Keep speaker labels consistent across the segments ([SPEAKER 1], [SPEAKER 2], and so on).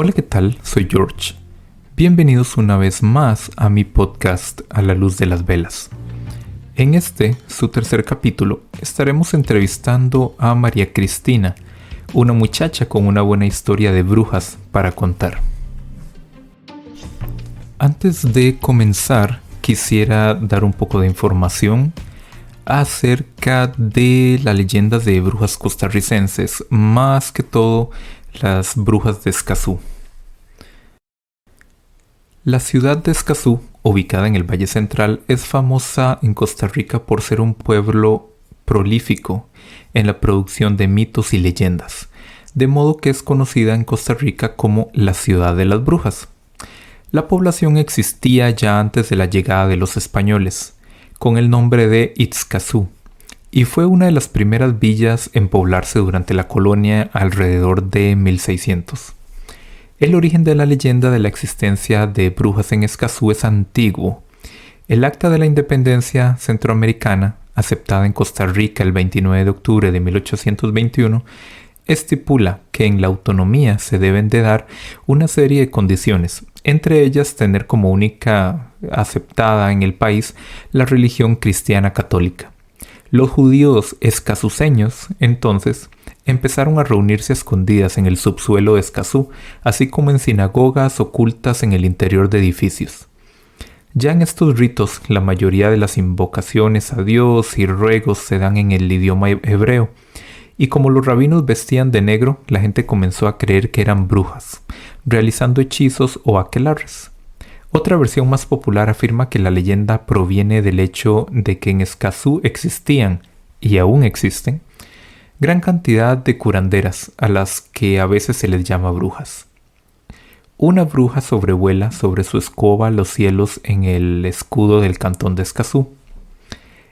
[SPEAKER 1] Hola, ¿qué tal? Soy George. Bienvenidos una vez más a mi podcast A la luz de las velas. En este, su tercer capítulo, estaremos entrevistando a María Cristina, una muchacha con una buena historia de brujas para contar. Antes de comenzar, quisiera dar un poco de información acerca de las leyendas de brujas costarricenses, más que todo las brujas de Escazú. La ciudad de Escazú, ubicada en el Valle Central, es famosa en Costa Rica por ser un pueblo prolífico en la producción de mitos y leyendas, de modo que es conocida en Costa Rica como la ciudad de las brujas. La población existía ya antes de la llegada de los españoles, con el nombre de Itzcazú, y fue una de las primeras villas en poblarse durante la colonia alrededor de 1600. El origen de la leyenda de la existencia de brujas en Escazú es antiguo. El Acta de la Independencia Centroamericana, aceptada en Costa Rica el 29 de octubre de 1821, estipula que en la autonomía se deben de dar una serie de condiciones, entre ellas tener como única aceptada en el país la religión cristiana católica. Los judíos escazuseños, entonces, empezaron a reunirse a escondidas en el subsuelo de Escazú, así como en sinagogas ocultas en el interior de edificios. Ya en estos ritos, la mayoría de las invocaciones a Dios y ruegos se dan en el idioma hebreo, y como los rabinos vestían de negro, la gente comenzó a creer que eran brujas, realizando hechizos o aquelarres. Otra versión más popular afirma que la leyenda proviene del hecho de que en Escazú existían, y aún existen, gran cantidad de curanderas a las que a veces se les llama brujas. Una bruja sobrevuela sobre su escoba los cielos en el escudo del cantón de Escazú.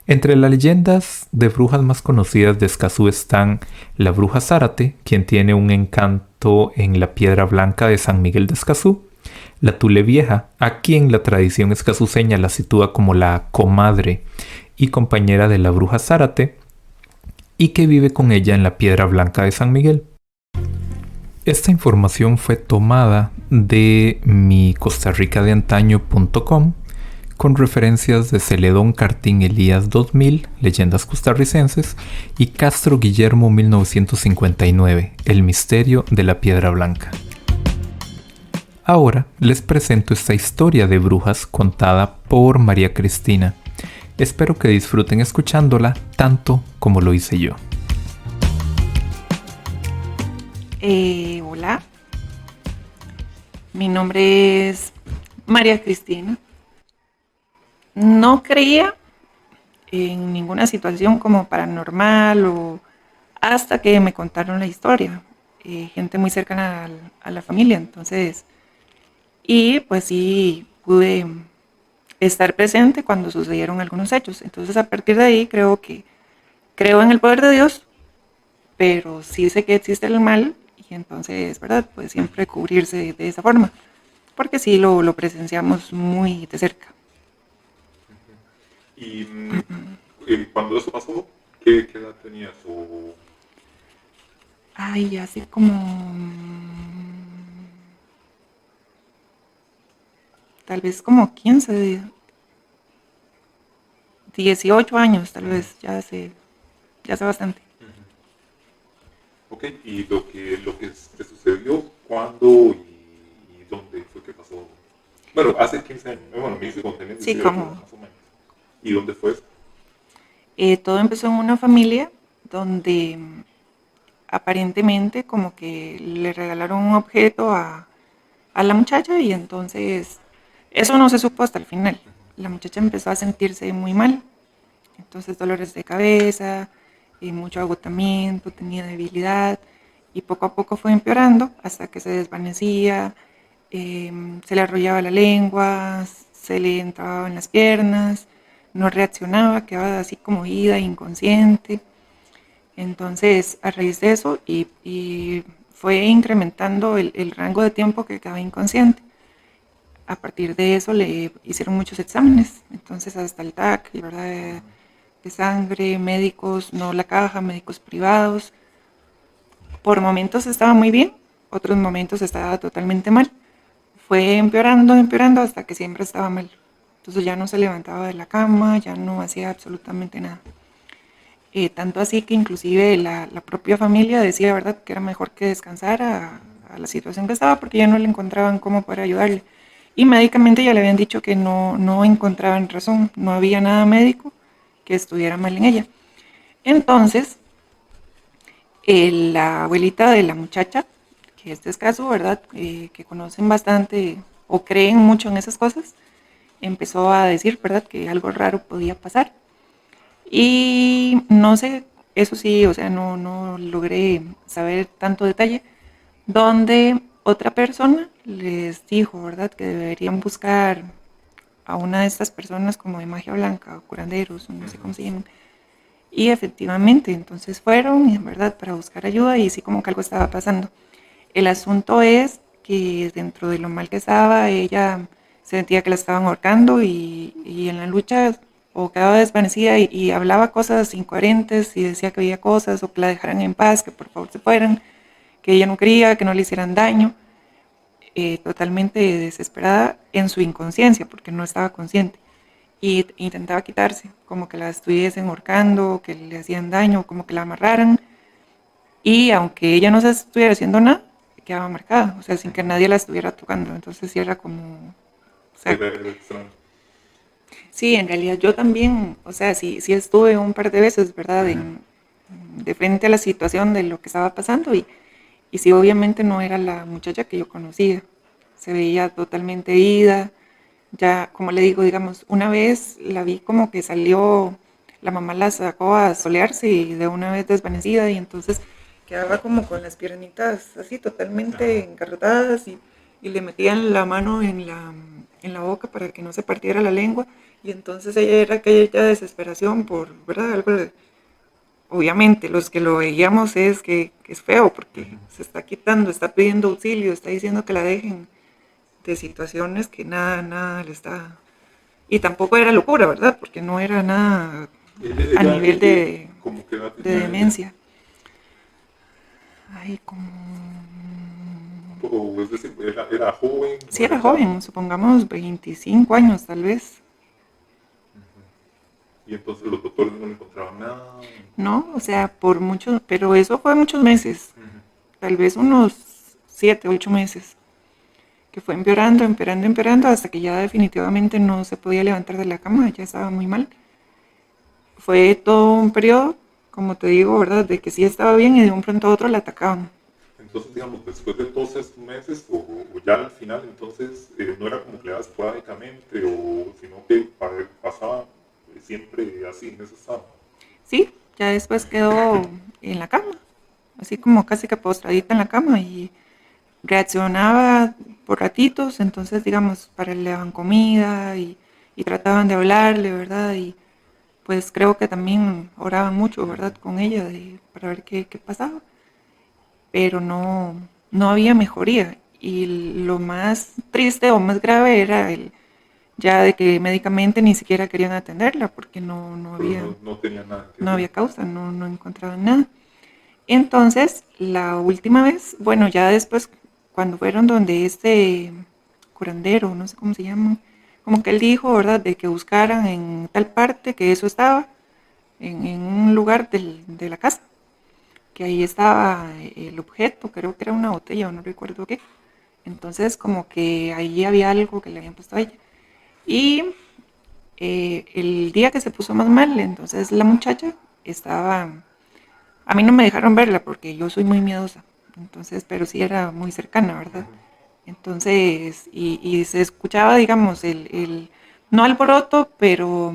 [SPEAKER 1] Entre las leyendas de brujas más conocidas de Escazú están la bruja Zárate, quien tiene un encanto en la piedra blanca de San Miguel de Escazú, la Tule Vieja, a quien la tradición escazuseña la sitúa como la comadre y compañera de la bruja Zárate, y que vive con ella en la piedra blanca de San Miguel. Esta información fue tomada de mi costarricadeantaño.com con referencias de Celedón Cartín Elías 2000, Leyendas Costarricenses, y Castro Guillermo 1959, El misterio de la piedra blanca. Ahora les presento esta historia de brujas contada por María Cristina. Espero que disfruten escuchándola tanto como lo hice yo.
[SPEAKER 2] Hola, mi nombre es María Cristina. No creía en ninguna situación como paranormal o hasta que me contaron la historia, gente muy cercana a la familia, entonces, y pues sí pude estar presente cuando sucedieron algunos hechos. Entonces a partir de ahí creo en el poder de Dios, pero sí sé que existe el mal y entonces, ¿verdad? Pues siempre cubrirse de esa forma, porque sí lo presenciamos muy de cerca.
[SPEAKER 3] Y cuando eso pasó, ¿qué edad tenías? O...
[SPEAKER 2] Ay, hace como tal vez como 15, 18 años, tal vez, ya hace bastante.
[SPEAKER 3] Ok, y lo que te sucedió, ¿cuándo y dónde fue que pasó? Bueno, hace 15 años, ¿no? Bueno, me dice cuando tenías
[SPEAKER 2] Sí,
[SPEAKER 3] 18
[SPEAKER 2] como
[SPEAKER 3] más o menos. ¿Y dónde fue eso?
[SPEAKER 2] todo empezó en una familia donde aparentemente como que le regalaron un objeto a la muchacha y entonces eso no se supo hasta el final. La muchacha empezó a sentirse muy mal, entonces dolores de cabeza, mucho agotamiento, tenía debilidad y poco a poco fue empeorando hasta que se desvanecía, se le arrollaba la lengua, se le entraba en las piernas, no reaccionaba, quedaba así como ida, inconsciente. Entonces, a raíz de eso, y fue incrementando el rango de tiempo que quedaba inconsciente. A partir de eso le hicieron muchos exámenes, entonces hasta el TAC, ¿verdad? De sangre, médicos, no la caja, médicos privados. Por momentos estaba muy bien, otros momentos estaba totalmente mal. Fue empeorando, empeorando hasta que siempre estaba mal. Entonces ya no se levantaba de la cama, ya no hacía absolutamente nada. Tanto así que inclusive la propia familia decía, ¿verdad?, que era mejor que descansara a la situación que estaba porque ya no le encontraban cómo poder ayudarle. Y médicamente ya le habían dicho que no encontraban razón, no había nada médico que estuviera mal en ella. Entonces, la abuelita de la muchacha, que este es caso, ¿verdad?, que conocen bastante o creen mucho en esas cosas, empezó a decir, ¿verdad?, que algo raro podía pasar. Y no sé, eso sí, o sea, no logré saber tanto detalle, donde otra persona les dijo, ¿verdad?, que deberían buscar a una de estas personas como de magia blanca o curanderos, no sé cómo se llaman. Y efectivamente, entonces fueron, en verdad, para buscar ayuda y sí como que algo estaba pasando. El asunto es que dentro de lo mal que estaba, ella sentía que la estaban ahorcando y en la lucha o quedaba desvanecida y hablaba cosas incoherentes y decía que veía cosas o que la dejaran en paz, que por favor se fueran, que ella no quería, que no le hicieran daño, totalmente desesperada en su inconsciencia porque no estaba consciente y intentaba quitarse, como que la estuviesen ahorcando, que le hacían daño, como que la amarraran y aunque ella no se estuviera haciendo nada, quedaba marcada, o sea, sin que nadie la estuviera tocando, entonces sí era como, o sea,
[SPEAKER 3] Era extraño.
[SPEAKER 2] sí, en realidad yo también, o sea, sí estuve un par de veces, ¿verdad?, de frente a la situación de lo que estaba pasando y sí, obviamente no era la muchacha que yo conocía, se veía totalmente ida, ya, como le digo, digamos, una vez la vi como que salió, la mamá la sacó a solearse y de una vez desvanecida y entonces quedaba como con las piernitas así totalmente engarrotadas y le metían la mano en la boca para que no se partiera la lengua y entonces ella era aquella desesperación por, ¿verdad? Algo obviamente los que lo veíamos es que es feo porque se está quitando, está pidiendo auxilio, está diciendo que la dejen de situaciones que nada le está... Y tampoco era locura, ¿verdad? Porque no era nada a nivel
[SPEAKER 3] Como que edad
[SPEAKER 2] de
[SPEAKER 3] tenía ella,
[SPEAKER 2] demencia. Ay, como...
[SPEAKER 3] o es decir, era joven,
[SPEAKER 2] Sí
[SPEAKER 3] no
[SPEAKER 2] era
[SPEAKER 3] era tan...
[SPEAKER 2] joven, supongamos 25 años tal vez.
[SPEAKER 3] Y entonces los doctores no le encontraban nada.
[SPEAKER 2] No, o sea, por mucho, pero eso fue muchos meses, tal vez unos 7, 8 meses, que fue empeorando, empeorando, empeorando, hasta que ya definitivamente no se podía levantar de la cama, ya estaba muy mal. Fue todo un periodo, como te digo, ¿verdad? De que sí estaba bien y de un pronto a otro la atacaban.
[SPEAKER 3] Entonces, digamos, después de todos estos meses, o ya al final, entonces, no era como que le daba esporádicamente, o sino que pasaba siempre así, en ese estado.
[SPEAKER 2] Sí, ya después quedó en la cama, así como casi que postradita en la cama y reaccionaba por ratitos, entonces digamos, para le daban comida y trataban de hablarle, ¿verdad? Y pues creo que también oraban mucho, ¿verdad? Con ella para ver qué pasaba, pero no había mejoría. Y lo más triste o más grave era ya de que médicamente ni siquiera querían atenderla porque
[SPEAKER 3] Pero no tenía nada que
[SPEAKER 2] no
[SPEAKER 3] hacer.
[SPEAKER 2] había causa, no encontraban nada. Entonces, la última vez, bueno, ya después, cuando fueron donde este curandero, no sé cómo se llama, como que él dijo, ¿verdad?, de que buscaran en tal parte, que eso estaba, en un lugar de la casa, que ahí estaba el objeto, creo que era una botella o no recuerdo qué. Entonces, como que ahí había algo que le habían puesto a ella. Y el día que se puso más mal, entonces la muchacha estaba, a mí no me dejaron verla porque yo soy muy miedosa, entonces, pero sí era muy cercana, ¿verdad? Entonces, y se escuchaba, digamos, no alboroto, pero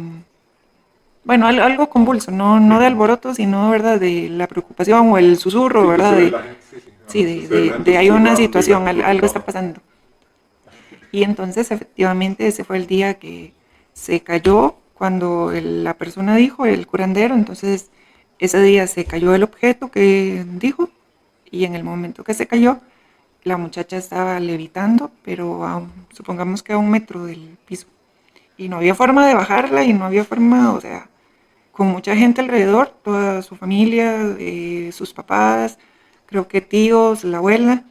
[SPEAKER 2] bueno, algo convulso, no de alboroto, sino, ¿verdad?, de la preocupación o el susurro,
[SPEAKER 3] Sí, que
[SPEAKER 2] ¿verdad?
[SPEAKER 3] se ve la gente, sí, sí,
[SPEAKER 2] Sí,
[SPEAKER 3] ajá, se ve la gente
[SPEAKER 2] de hay una
[SPEAKER 3] susurrando y la
[SPEAKER 2] situación,
[SPEAKER 3] gente
[SPEAKER 2] algo está
[SPEAKER 3] preocupada.
[SPEAKER 2] pasando. Y entonces, efectivamente, ese fue el día que se cayó cuando la persona dijo, el curandero, entonces ese día se cayó el objeto que dijo y en el momento que se cayó, la muchacha estaba levitando, pero supongamos que a 1 metro del piso. Y no había forma de bajarla y no había forma, o sea, con mucha gente alrededor, toda su familia, sus papás, creo que tíos, la abuela,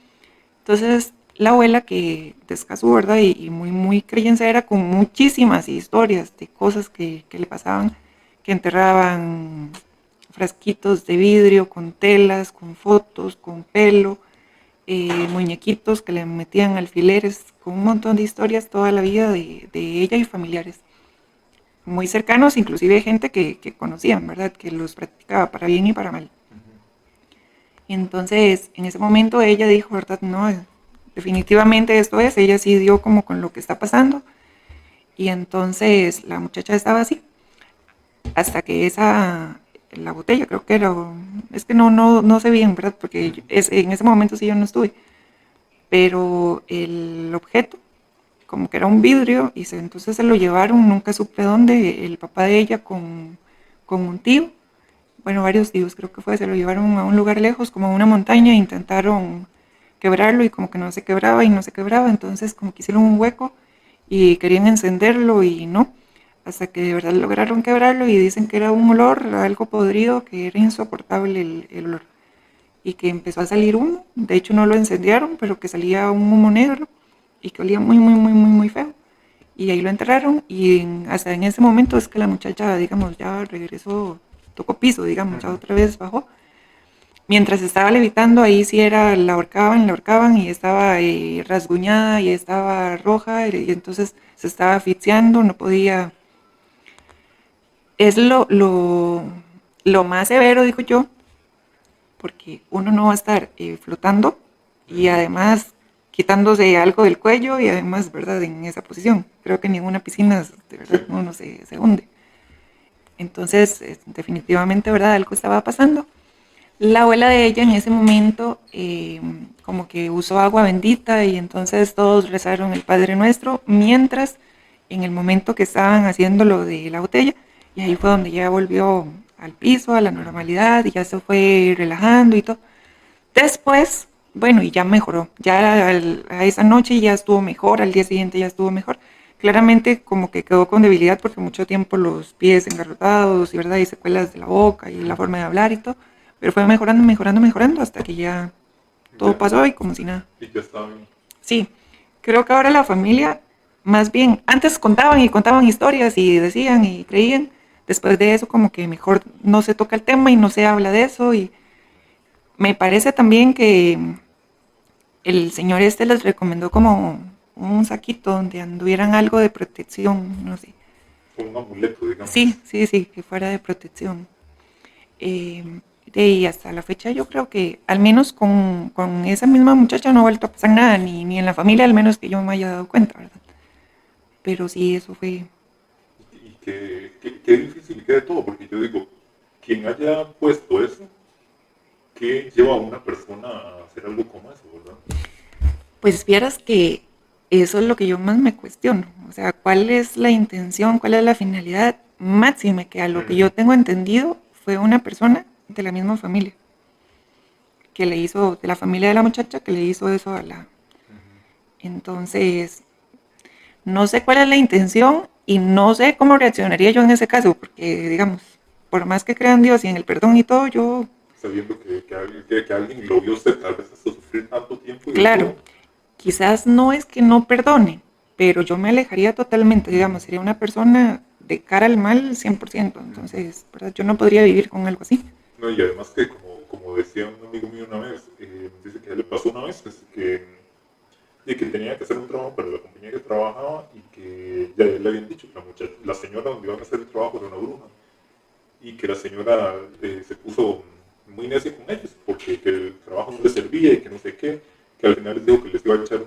[SPEAKER 2] Entonces, la abuela que de Escazú, ¿verdad? Y muy, muy creyencera, con muchísimas historias de cosas que le pasaban, que enterraban frasquitos de vidrio con telas, con fotos, con pelo, muñequitos que le metían alfileres, con un montón de historias toda la vida de ella y familiares muy cercanos, inclusive gente que conocían, ¿verdad? Que los practicaba para bien y para mal. Entonces, en ese momento ella dijo, ¿verdad? No, definitivamente esto es, ella sí dio como con lo que está pasando. Y entonces la muchacha estaba así, hasta que la botella creo que era, es que no sé bien, ¿verdad? Porque en ese momento sí yo no estuve. Pero el objeto, como que era un vidrio, y entonces se lo llevaron, nunca supe dónde, el papá de ella con un tío, bueno, varios tíos creo que fue, se lo llevaron a un lugar lejos, como a una montaña, e intentaron quebrarlo y como que no se quebraba y no se quebraba, entonces como que hicieron un hueco y querían encenderlo y no, hasta que de verdad lograron quebrarlo y dicen que era un olor, algo podrido, que era insoportable el olor y que empezó a salir humo, de hecho no lo incendiaron, pero que salía un humo negro y que olía muy, muy, muy, muy, muy feo. Y ahí lo enterraron y hasta en ese momento es que la muchacha, digamos, ya regresó, tocó piso, digamos, ya otra vez bajó. Mientras estaba levitando, ahí sí era, la ahorcaban y estaba rasguñada y estaba roja y entonces se estaba asfixiando, no podía. Es lo más severo, digo yo, porque uno no va a estar flotando y además quitándose algo del cuello y además, ¿verdad?, en esa posición. Creo que en ninguna piscina, de verdad, uno se hunde. Entonces, definitivamente, ¿verdad?, algo estaba pasando. La abuela de ella en ese momento como que usó agua bendita y entonces todos rezaron el Padre Nuestro, mientras en el momento que estaban haciendo lo de la botella, y ahí fue donde ya volvió al piso, a la normalidad, y ya se fue relajando y todo. Después, bueno, y ya mejoró, ya a esa noche ya estuvo mejor, al día siguiente ya estuvo mejor. Claramente como que quedó con debilidad porque mucho tiempo los pies engarrotados y verdad y secuelas de la boca y la forma de hablar y todo, pero fue mejorando, mejorando, mejorando hasta que ya todo
[SPEAKER 3] Ya,
[SPEAKER 2] pasó y como si nada.
[SPEAKER 3] y ya está bien.
[SPEAKER 2] Sí, creo que ahora la familia, más bien, antes contaban y contaban historias y decían y creían, después de eso como que mejor no se toca el tema y no se habla de eso y me parece también que el señor este les recomendó como un saquito donde anduvieran algo de protección, no sé.
[SPEAKER 3] Como un amuleto, digamos.
[SPEAKER 2] Sí, sí, sí, que fuera de protección. Y hasta la fecha yo creo que al menos con esa misma muchacha no ha vuelto a pasar nada, ni en la familia, al menos que yo me haya dado cuenta, ¿verdad? Pero sí, eso fue.
[SPEAKER 3] Y qué difícil queda todo, porque yo digo, quien haya puesto eso, ¿qué lleva a una persona a hacer algo como eso, verdad?
[SPEAKER 2] Pues vieras que eso es lo que yo más me cuestiono. O sea, ¿cuál es la intención, cuál es la finalidad máxima? Que a lo que yo tengo entendido fue una persona de la misma familia, que le hizo, de la familia de la muchacha, que le hizo eso a la. Entonces, no sé cuál es la intención y no sé cómo reaccionaría yo en ese caso, porque, digamos, por más que crean Dios y en el perdón y todo, yo,
[SPEAKER 3] Sabiendo que alguien lo vio usted tal vez hasta sufrir tanto tiempo y de
[SPEAKER 2] claro,
[SPEAKER 3] todo.
[SPEAKER 2] quizás no es que no perdone, pero yo me alejaría totalmente, digamos, sería una persona de cara al mal 100%, entonces, ¿verdad? Yo no podría vivir con algo así.
[SPEAKER 3] No, y además que como decía un amigo mío una vez, dice que a él le pasó una vez de que tenía que hacer un trabajo para la compañía que trabajaba y que ya le habían dicho que la señora donde iban a hacer el trabajo era una bruja y que la señora se puso muy necia con ellos porque que el trabajo no les servía y que no sé qué, que al final les dijo que les iba a echar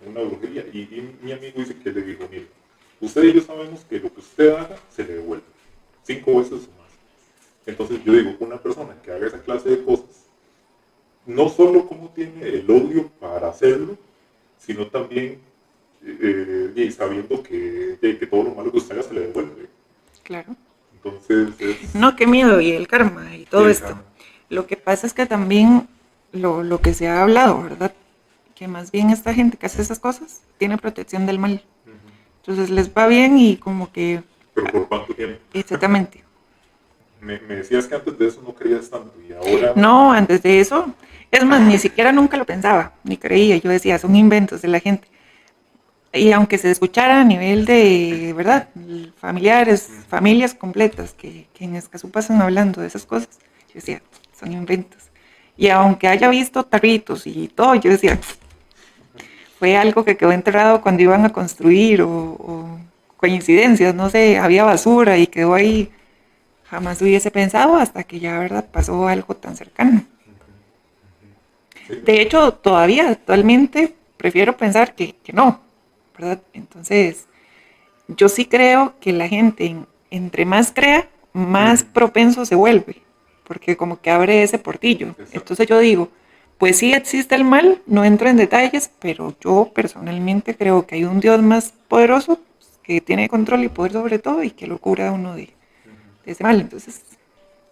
[SPEAKER 3] una brujería y mi amigo dice que le dijo, mire, usted y yo sabemos que lo que usted haga se le devuelve 5 veces o más. Entonces yo digo, una persona que haga esa clase de cosas, no solo como tiene el odio para hacerlo, sino también sabiendo que todo lo malo que usted haga se le devuelve.
[SPEAKER 2] Claro.
[SPEAKER 3] Entonces es
[SPEAKER 2] No, qué miedo, y el karma y todo
[SPEAKER 3] el
[SPEAKER 2] esto.
[SPEAKER 3] karma.
[SPEAKER 2] Lo que pasa es que también lo que se ha hablado, ¿verdad? Que más bien esta gente que hace esas cosas tiene protección del mal. Entonces les va bien y como que.
[SPEAKER 3] Pero ¿por cuánto tiempo?
[SPEAKER 2] Exactamente.
[SPEAKER 3] Me decías que antes de eso no creías tanto y ahora...
[SPEAKER 2] No, antes de eso, Es más, ni siquiera nunca lo pensaba, ni creía. Yo decía, son inventos de la gente. Y aunque se escuchara a nivel de, ¿verdad? Familiares, familias completas que en Escazú pasan hablando de esas cosas, yo decía, son inventos. Y aunque haya visto tarritos y todo, yo decía, fue algo que quedó enterrado cuando iban a construir o coincidencias, no sé, había basura y quedó ahí. Jamás hubiese pensado hasta que ya, ¿verdad? Pasó algo tan cercano. De hecho, todavía, actualmente, prefiero pensar que no, ¿verdad? Entonces, yo sí creo que la gente, entre más crea, más propenso se vuelve, porque como que abre ese portillo. Entonces yo digo, pues sí existe el mal, no entro en detalles, pero yo personalmente creo que hay un Dios más poderoso que tiene control y poder sobre todo y que lo cura a uno de ese mal. Entonces,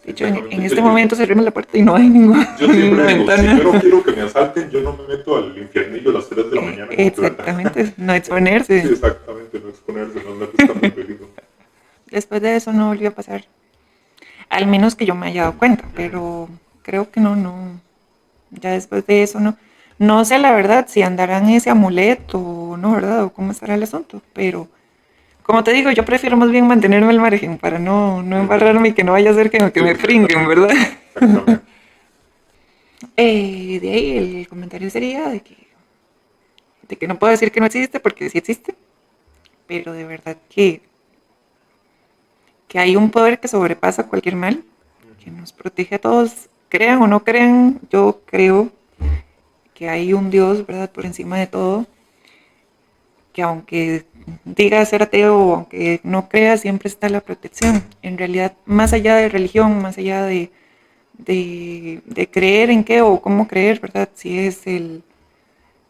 [SPEAKER 2] de hecho, en este momento cerremos la puerta y no hay ninguna
[SPEAKER 3] Yo siempre digo,
[SPEAKER 2] ventana.
[SPEAKER 3] si yo no quiero que me asalten, yo no me meto al infiernillo a las 3 de la mañana.
[SPEAKER 2] Exactamente, no exponerse.
[SPEAKER 3] Sí, exactamente, no exponerse, no andar buscando el peligro.
[SPEAKER 2] Después de eso no volvió a pasar. Al menos que yo me haya dado cuenta, pero creo que no. Ya después de eso no. No sé la verdad si andarán ese amuleto o no, ¿verdad? O cómo estará el asunto, pero como te digo, yo prefiero más bien mantenerme al margen para no embarrarme y que no vaya a ser que me fringuen, ¿verdad?
[SPEAKER 3] Exactamente.
[SPEAKER 2] De ahí el comentario sería de que no puedo decir que no existe porque sí existe, pero de verdad que hay un poder que sobrepasa cualquier mal, que nos protege a todos, crean o no crean, yo creo que hay un Dios, ¿verdad?, por encima de todo, que aunque diga ser ateo o aunque no crea, siempre está la protección. En realidad, más allá de religión, más allá de creer en qué o cómo creer, ¿verdad? Si es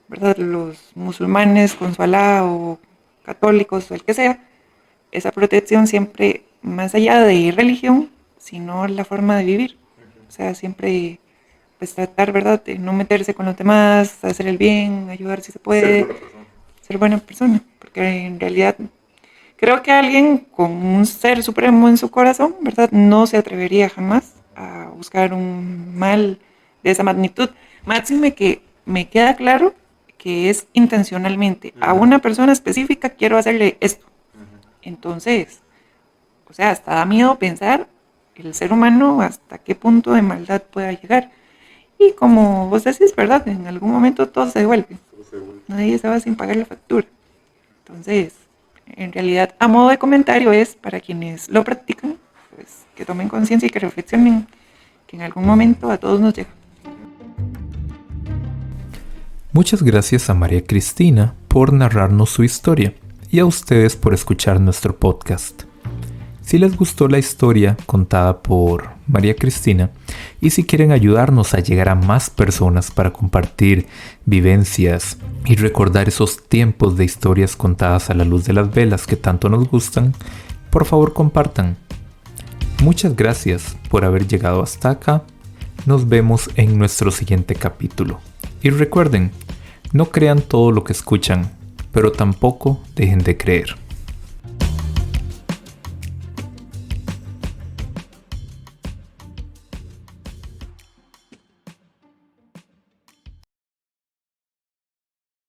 [SPEAKER 2] ¿verdad? Los musulmanes con su Alá o católicos o el que sea, esa protección siempre, más allá de religión, sino la forma de vivir. O sea, siempre pues tratar, ¿verdad?, de no meterse con los demás, hacer el bien, ayudar si se puede, ser buena persona, porque en realidad creo que alguien con un ser supremo en su corazón, ¿verdad?, no se atrevería jamás a buscar un mal de esa magnitud. Máxime que me queda claro que es intencionalmente a una persona específica quiero hacerle esto. Entonces, o sea, hasta da miedo pensar el ser humano hasta qué punto de maldad pueda llegar. Y como vos decís, ¿verdad? En algún momento todo se devuelve. Nadie se va sin pagar la factura. Entonces, en realidad, a modo de comentario es para quienes lo practican, pues que tomen conciencia y que reflexionen que en algún momento a todos nos llega.
[SPEAKER 1] Muchas gracias a María Cristina por narrarnos su historia y a ustedes por escuchar nuestro podcast. Si les gustó la historia contada por María Cristina y si quieren ayudarnos a llegar a más personas para compartir vivencias y recordar esos tiempos de historias contadas a la luz de las velas que tanto nos gustan, por favor compartan. Muchas gracias por haber llegado hasta acá. Nos vemos en nuestro siguiente capítulo. Y recuerden, no crean todo lo que escuchan, pero tampoco dejen de creer.